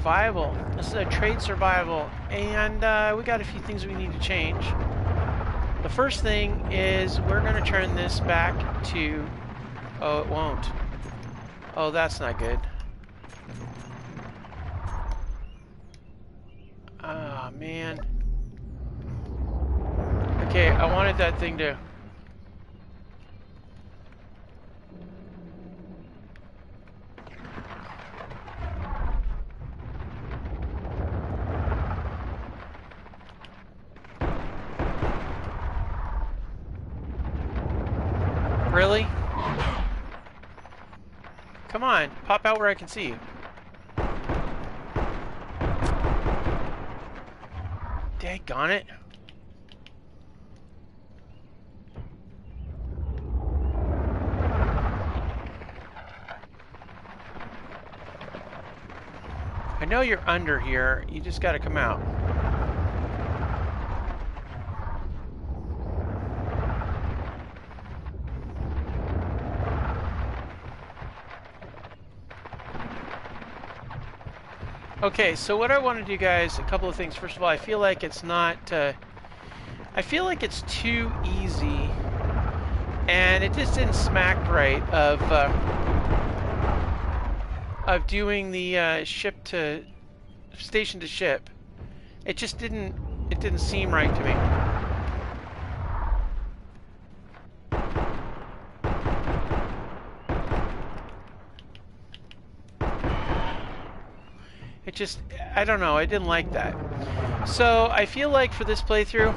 survival. This is a trade survival, and we got a few things we need to change. The first thing is we're going to turn this back to... Oh, it won't. Oh, that's not good. Oh, man. Okay, I wanted that thing to... Really? Come on, pop out where I can see you. Daggone it. I know you're under here, you just gotta come out. Okay, so what I want to do, guys, a couple of things. First of all, I feel like it's not... I feel like it's too easy, and it just didn't smack right of doing the ship to... station to ship. It just didn't... it didn't seem right to me. It just, I don't know, I didn't like that. So I feel like for this playthrough,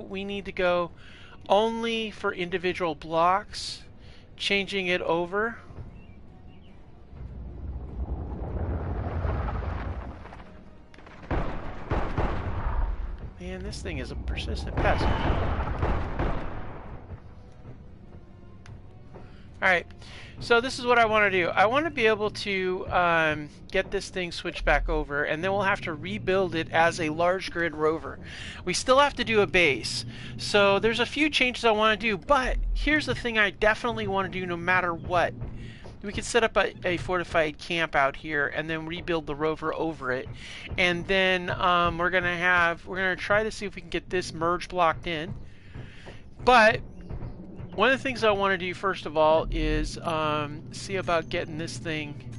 we need to go only for individual blocks, changing it over. Man, this thing is a persistent pest. Alright, so this is what I want to do. I want to be able to get this thing switched back over, and then we'll have to rebuild it as a large grid rover. We still have to do a base. So there's a few changes I want to do, but here's the thing I definitely want to do no matter what. We could set up a fortified camp out here and then rebuild the rover over it. And then we're gonna try to see if we can get this merge blocked in. But one of the things I want to do first of all is see about getting this thing.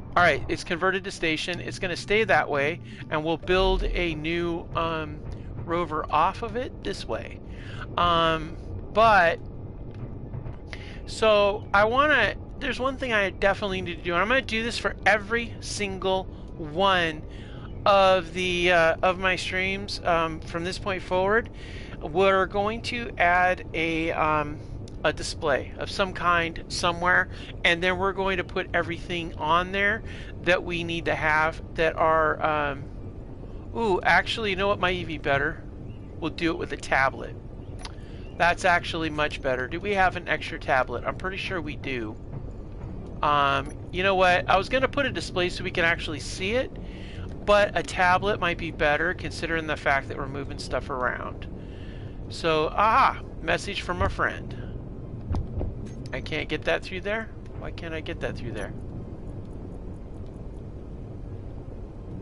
Alright, it's converted to station. It's gonna stay that way, and we'll build a new rover off of it this way. So I want to, there's one thing I definitely need to do, and I'm going to do this for every single one of the of my streams from this point forward. We're going to add a display of some kind somewhere, and then we're going to put everything on there that we need to have that are ooh, actually, you know what might even be better? We'll do it with a tablet. That's actually much better. Do we have an extra tablet? I'm pretty sure we do. You know what? I was going to put a display so we can actually see it, but a tablet might be better considering the fact that we're moving stuff around. So, message from a friend. I can't get that through there? Why can't I get that through there?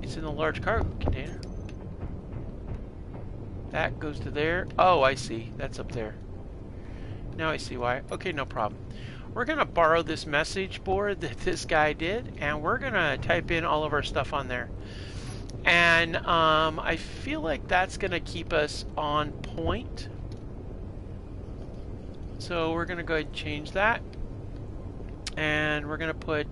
It's in the large cargo container. That goes to there. Oh, I see. That's up there. Now I see why. Okay, no problem. We're going to borrow this message board that this guy did, and we're going to type in all of our stuff on there. And I feel like that's going to keep us on point. So we're going to go ahead and change that. And we're going to put...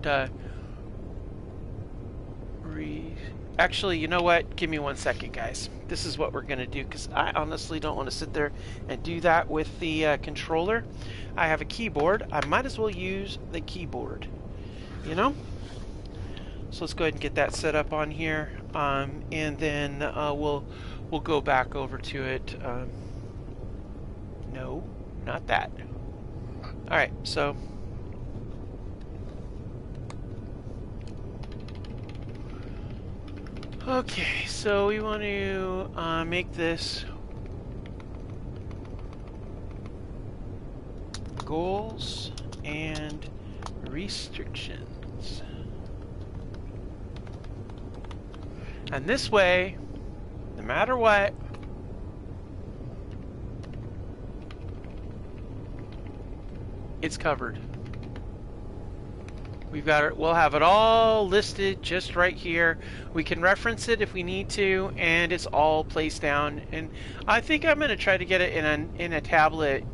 Actually, you know what? Give me 1 second, guys. This is what we're going to do, because I honestly don't want to sit there and do that with the controller. I have a keyboard. I might as well use the keyboard, you know? So let's go ahead and get that set up on here, and then we'll go back over to it. No, not that. All right, so... Okay, so we want to make this goals and restrictions. And this way, no matter what, it's covered. We'll have it all listed just right here. We can reference it if we need to, and it's all placed down. And I think I'm going to try to get it in a tablet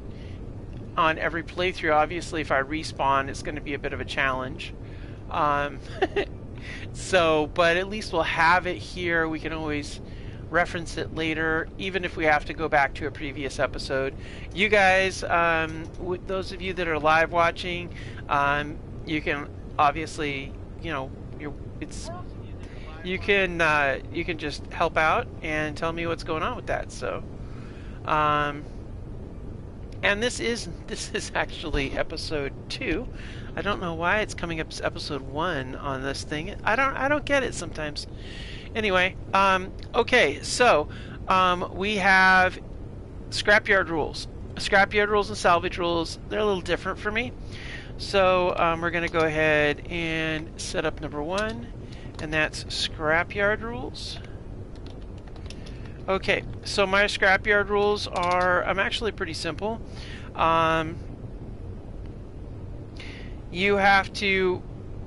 on every playthrough. Obviously, if I respawn, it's going to be a bit of a challenge. But at least we'll have it here. We can always reference it later, even if we have to go back to a previous episode. You guys, those of you that are live watching, you can obviously, you can just help out and tell me what's going on with that. So, and this is actually episode 2. I don't know why it's coming up as episode 1 on this thing. I don't get it sometimes. Anyway, okay, so we have scrapyard rules. Scrapyard rules and salvage rules, they're a little different for me. So we're going to go ahead and set up number 1, and that's scrapyard rules. Okay, so my scrapyard rules are, actually pretty simple. You have to,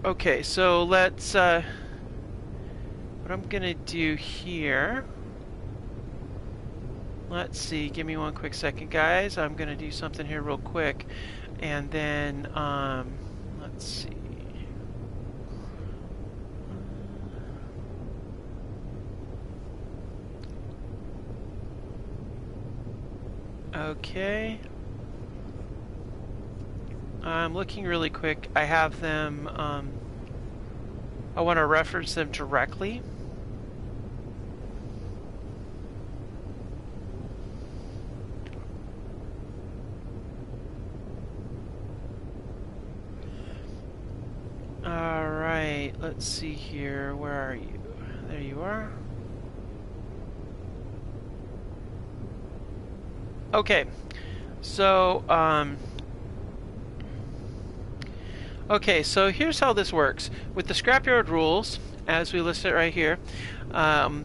okay, so let's, what I'm going to do here, let's see, give me one quick second, guys. I'm going to do something here real quick. And then, let's see. Okay. I'm looking really quick. I have them, I want to reference them directly. Alright, let's see here. Where are you? There you are. Okay, so, okay, so here's how this works. With the scrapyard rules, as we list it right here,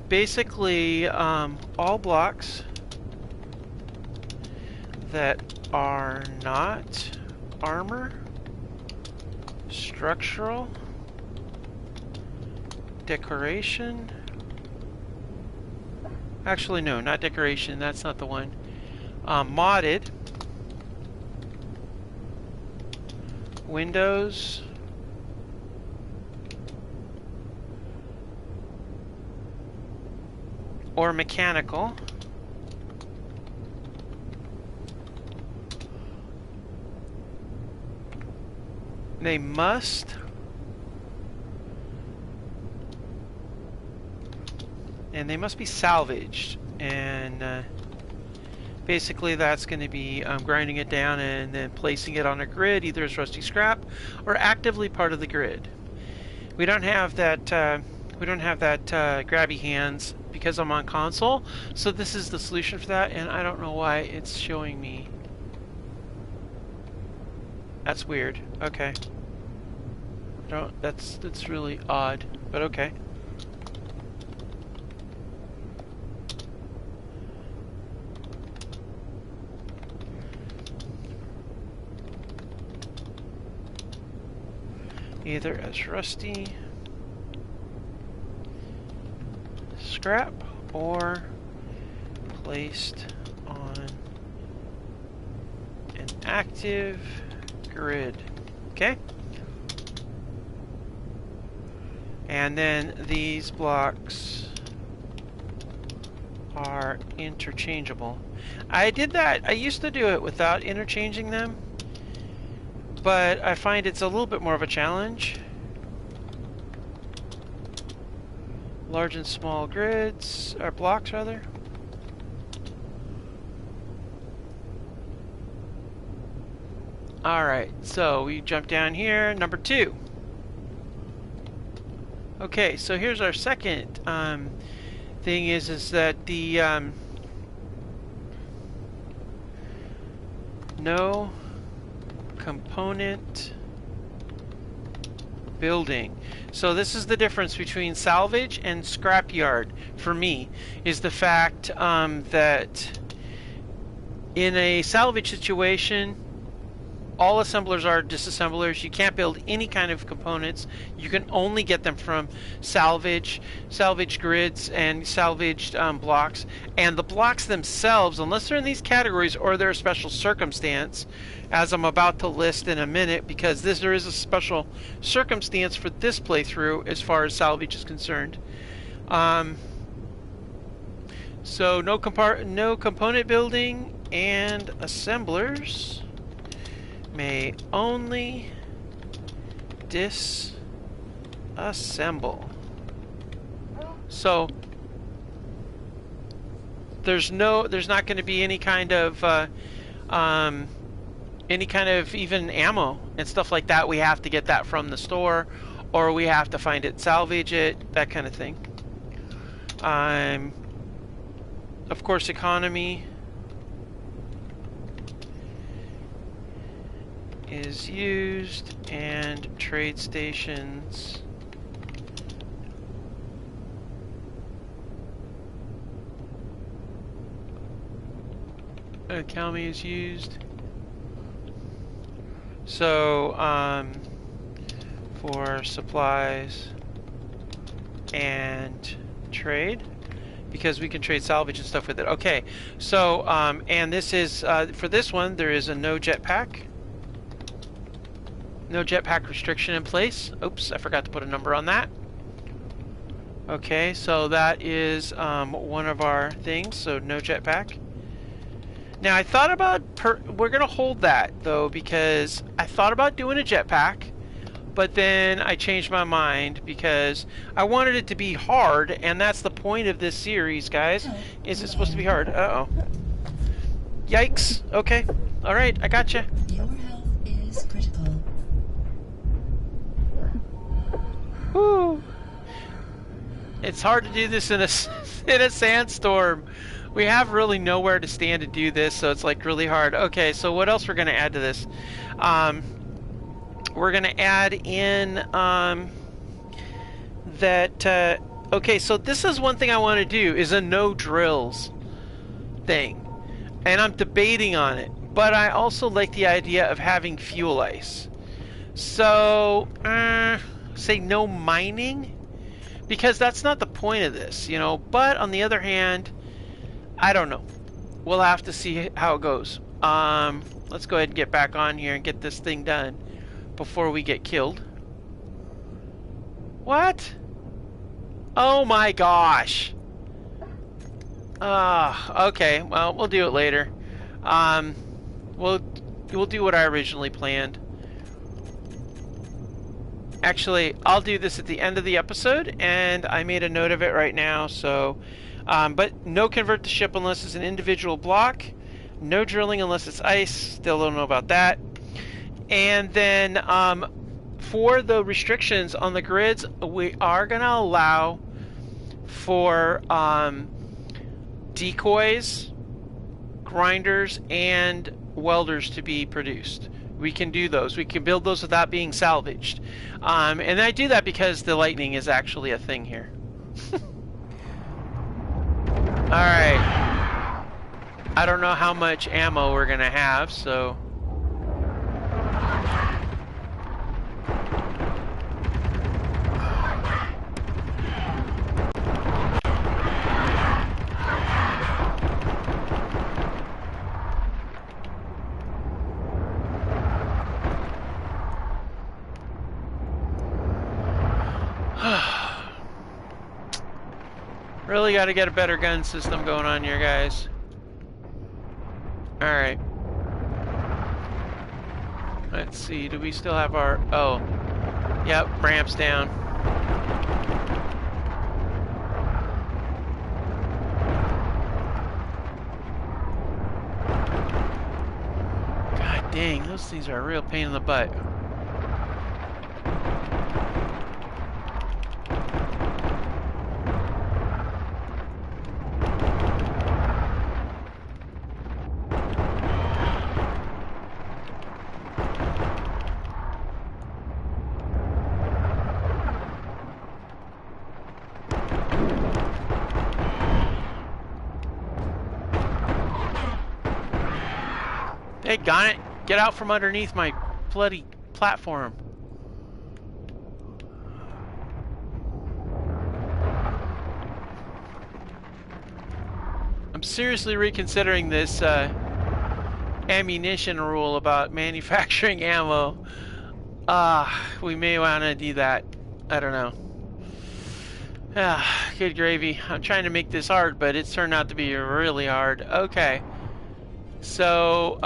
basically, all blocks that are not armor, structural, decoration, actually no, not decoration, that's not the one, modded, windows, or mechanical, they must be salvaged, and basically that's going to be grinding it down and then placing it on a grid, either as rusty scrap or actively part of the grid. We don't have that grabby hands because I'm on console, so this is the solution for that, and I don't know why it's showing me. That's weird. Okay. That's really odd, but okay. Either as rusty scrap or placed on an active grid. Okay? And then these blocks are interchangeable. I did that. I used to do it without interchanging them, but I find it's a little bit more of a challenge. Large and small grids, or blocks rather. Alright, so we jump down here, number 2. Okay, so here's our second thing is that the no component building. So this is the difference between salvage and scrapyard for me, is the fact that in a salvage situation, all assemblers are disassemblers. You can't build any kind of components. You can only get them from salvage grids and salvaged blocks. And the blocks themselves, unless they're in these categories or they're a special circumstance, as I'm about to list in a minute, because there is a special circumstance for this playthrough as far as salvage is concerned. So no component building, and assemblers may only disassemble. So there's not going to be any kind of even ammo and stuff like that. We have to get that from the store, or we have to find it, salvage it, that kind of thing. Of course, economy is used, and trade stations economy is used. So for supplies and trade, because we can trade salvage and stuff with it. Okay, so and this is for this one, there is a no jetpack restriction in place. Oops, I forgot to put a number on that. Okay, so that is one of our things, so no jetpack. Now I thought about, we're gonna hold that though, because I thought about doing a jetpack, but then I changed my mind because I wanted it to be hard, and that's the point of this series, guys. Is it supposed to be hard? Uh-oh. Yikes. Okay. Alright, I gotcha. Your health is critical. Woo. It's hard to do this in a sandstorm. We have really nowhere to stand to do this, so it's like really hard. Okay, so what else we're going to add to this? We're going to add in that... okay, so this is one thing I want to do, is a no drills thing. And I'm debating on it. But I also like the idea of having fuel ice. So, say no mining? Because that's not the point of this, you know. But on the other hand, I don't know. We'll have to see how it goes. Let's go ahead and get back on here and get this thing done before we get killed. What? Oh my gosh. Okay. Well, we'll do it later. We'll do what I originally planned. Actually, I'll do this at the end of the episode, and I made a note of it right now, so... but no convert the ship unless it's an individual block. No drilling unless it's ice. Still don't know about that. And then for the restrictions on the grids, we are going to allow for decoys, grinders, and welders to be produced. We can do those. We can build those without being salvaged. And I do that because the lightning is actually a thing here. Alright. I don't know how much ammo we're going to have, so... Really got to get a better gun system going on here, guys. Alright. Let's see, do we still have our... Oh. Yep, ramps down. God dang, those things are a real pain in the butt. Hey, got it. Get out from underneath my bloody platform. I'm seriously reconsidering this ammunition rule about manufacturing ammo. We may want to do that. I don't know. Good gravy. I'm trying to make this hard, but it's turned out to be really hard. Okay. So,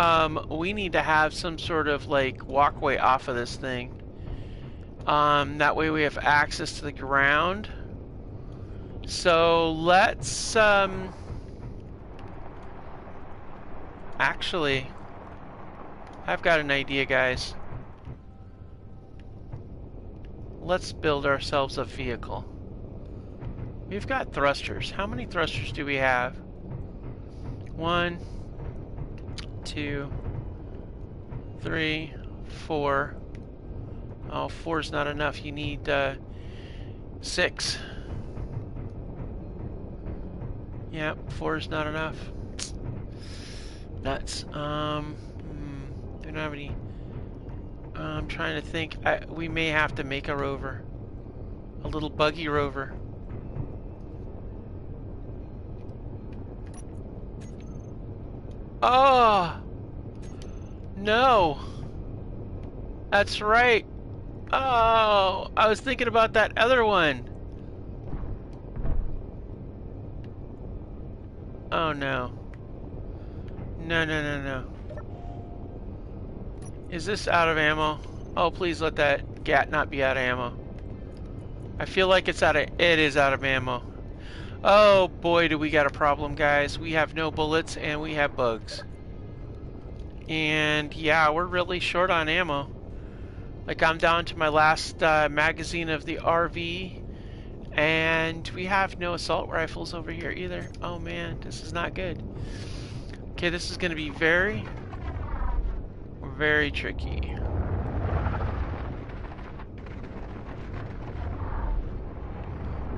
we need to have some sort of, like, walkway off of this thing. That way we have access to the ground. So, let's, actually, I've got an idea, guys. Let's build ourselves a vehicle. We've got thrusters. How many thrusters do we have? 1, 2, 3, 4. Oh, 4 is not enough. You need 6. Yep, 4 is not enough. Nuts. We don't have any. I'm trying to think. We may have to make a rover. A little buggy rover. Oh! No! That's right. Oh! I was thinking about that other one. Oh no. No, no, no, no. Is this out of ammo? Oh, please let that gat not be out of ammo. I feel like it's out of... It is out of ammo. Oh boy, do we got a problem, guys. We have no bullets and we have bugs. And yeah, we're really short on ammo. Like, I'm down to my last magazine of the RV. And we have no assault rifles over here either. Oh man, this is not good. Okay, this is going to be very, very tricky.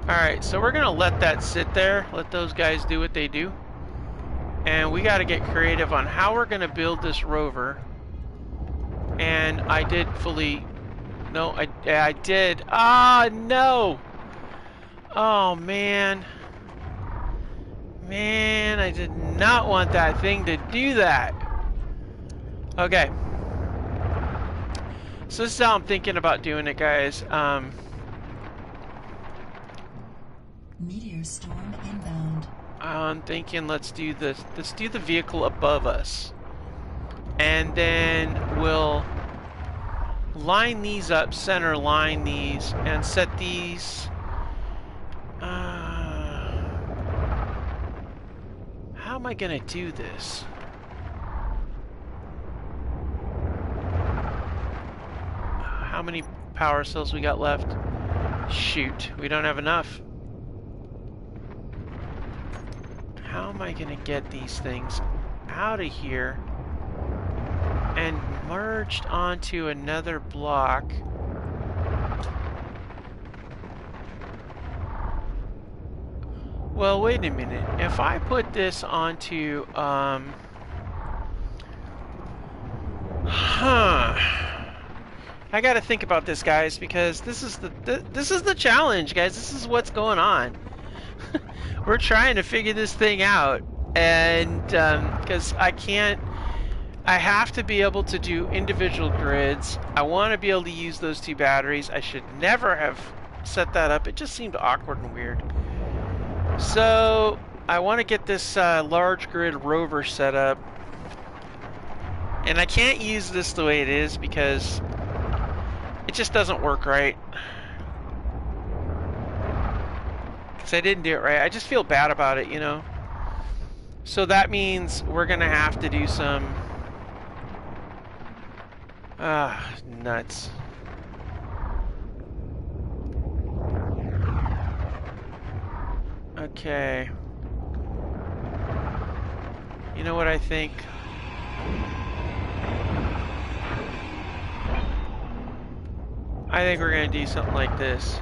Alright, so we're going to let that sit there. Let those guys do what they do. And we got to get creative on how we're going to build this rover. And I did fully... No, I did. Ah, no! Oh, man. Man, I did not want that thing to do that. Okay. So this is how I'm thinking about doing it, guys. Meteor storm inbound. I'm thinking let's do this. Let's do the vehicle above us. And then we'll line these up, center line these, and set these... how am I gonna do this? How many power cells we got left? Shoot, we don't have enough. How am I gonna get these things out of here and merged onto another block? Well, wait a minute. If I put this onto, I gotta think about this, guys, because this is the challenge, guys. This is what's going on. We're trying to figure this thing out, and because I have to be able to do individual grids. I want to be able to use those 2 batteries. I should never have set that up. It just seemed awkward and weird. So I want to get this large grid rover set up, and I can't use this the way it is because it just doesn't work right. Because I didn't do it right. I just feel bad about it, you know. So that means we're gonna have to do some nuts. Okay. You know what I think? I think we're gonna do something like this.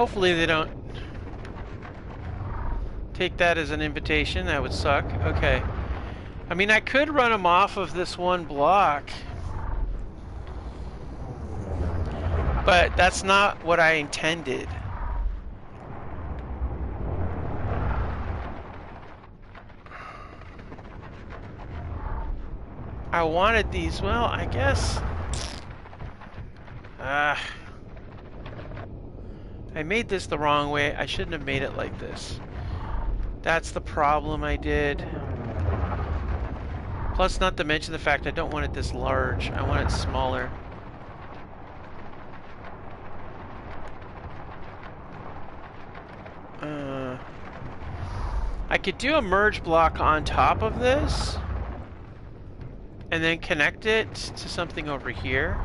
Hopefully they don't take that as an invitation. That would suck. Okay. I mean, I could run them off of this one block. But that's not what I intended. I wanted these, well, I guess. I made this the wrong way. I shouldn't have made it like this. That's the problem I did. Plus, not to mention the fact I don't want it this large. I want it smaller. I could do a merge block on top of this and then connect it to something over here.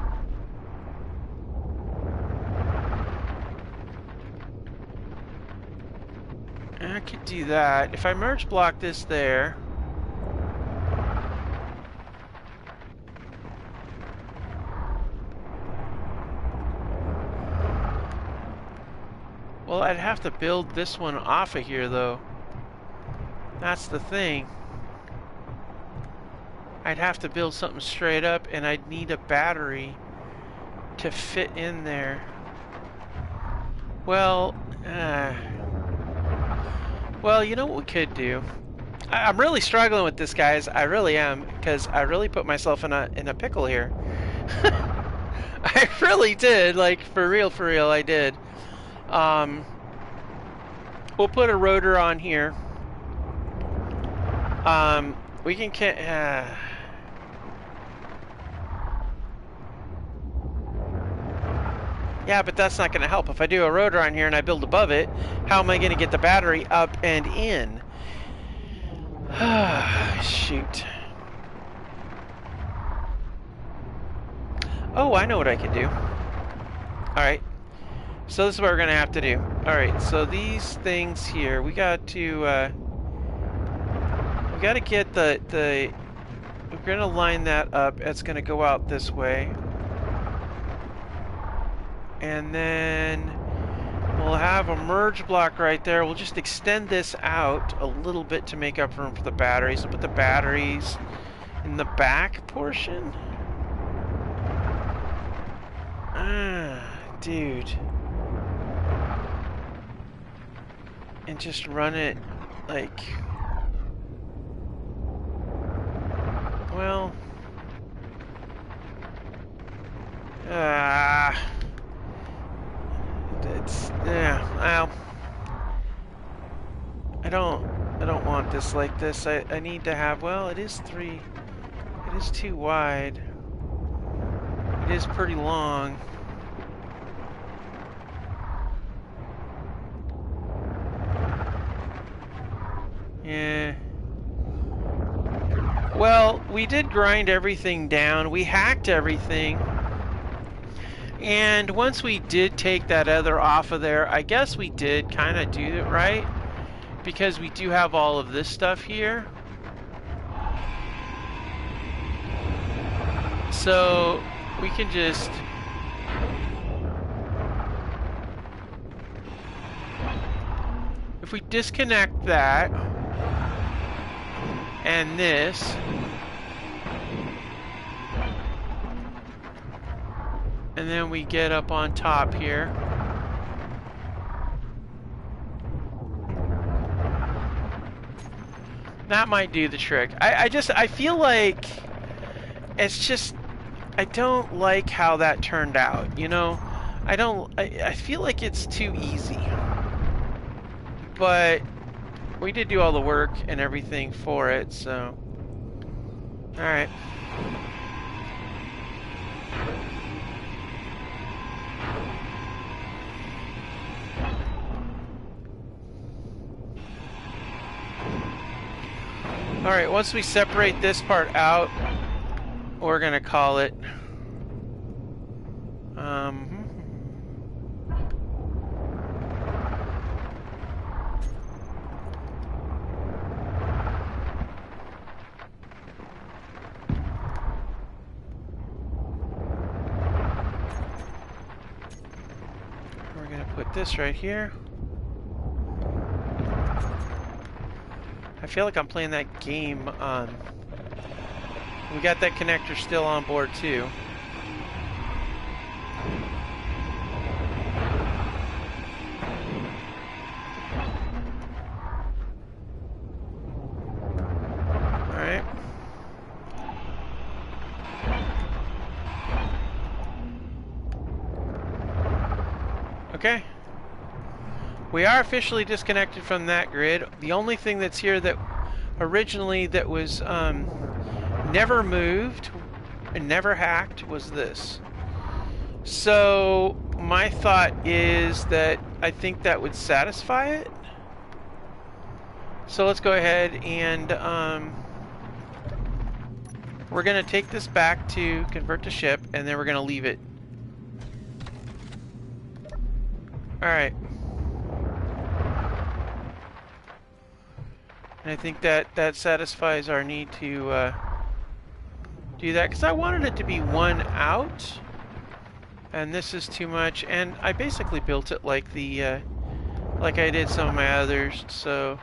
And I could do that. If I merge block this there, well, I'd have to build this one off of here, though. That's the thing. I'd have to build something straight up, and I'd need a battery to fit in there. Well, you know what we could do? I'm really struggling with this, guys. I really am, because I really put myself in a pickle here. I really did, like, for real, I did. We'll put a rotor on here. We can yeah, but that's not going to help. If I do a rotor on here and I build above it, how am I going to get the battery up and in? Shoot. Oh, I know what I can do. Alright. So this is what we're going to have to do. Alright, so these things here, we got to get we're going to line that up. It's going to go out this way. And then we'll have a merge block right there. We'll just extend this out a little bit to make up room for the batteries. We'll put the batteries in the back portion. Dude. And just run it like... Well... It's... Yeah, well... I don't want this like this. I need to have... Well, it is too wide. It is pretty long. Yeah. Well, we did grind everything down. We hacked everything. And once we did take that other off of there, I guess we did kind of do it right. Because we do have all of this stuff here. So we can just... If we disconnect that and this, and then we get up on top here. That might do the trick. I feel like it's just, I don't like how that turned out, you know? I feel like it's too easy. But we did do all the work and everything for it, so. Alright. Alright, once we separate this part out, we're gonna call it this right here. I feel like I'm playing that game. We got that connector still on board too. Alright. Okay. We are officially disconnected from that grid. The only thing that's here that originally that was never moved and never hacked was this. So my thought is that I think that would satisfy it. So let's go ahead and we're going to take this back to convert to ship, and then we're going to leave it. Alright. And I think that satisfies our need to do that, because I wanted it to be one out, and this is too much. And I basically built it like the like I did some of my others, so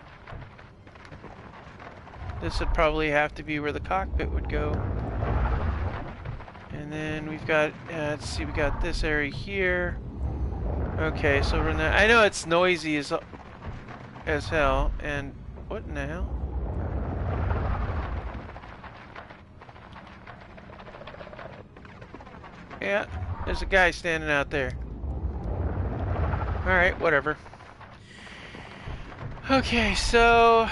this would probably have to be where the cockpit would go. And then we've got let's see, we got this area here. Okay, so we're in that. I know it's noisy as hell, and what in the hell? Yeah, there's a guy standing out there. Alright, whatever. Okay, so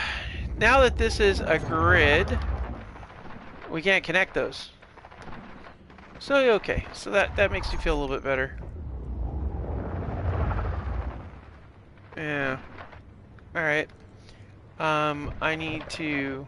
now that this is a grid, we can't connect those. So, okay, so that makes me feel a little bit better. Yeah. Alright. I need to